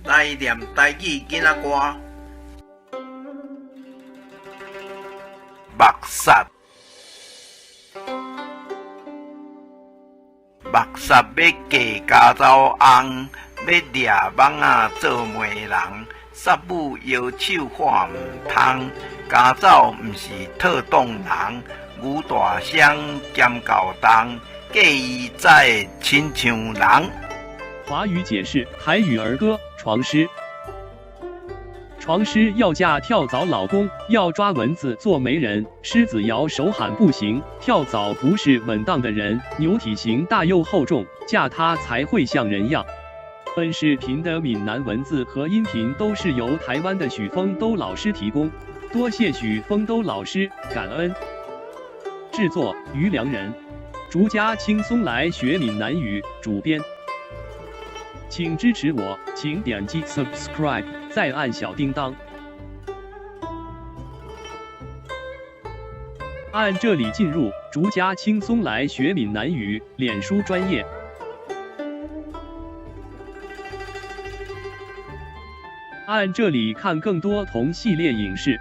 来念台语囡仔歌。目杀，目杀要嫁家走翁，要掠蠓仔做媒人。杀母摇手看唔通，家走毋是特动人。牛大声兼教东，嫁伊才亲像人。华语解释：台语儿歌，床师。床师要嫁跳蚤老公，要抓蚊子做媒人。狮子摇手喊不行，跳蚤不是稳当的人。牛体型大又厚重，嫁他才会像人样。本视频的闽南文字和音频都是由台湾的许丰都老师提供，多谢许丰都老师，感恩。制作：于良人，竹家轻松来学闽南语，主编。请支持我，请点击 subscribe， 再按小叮当。按这里进入竹家轻松来学闽南语脸书专页。按这里看更多同系列影视。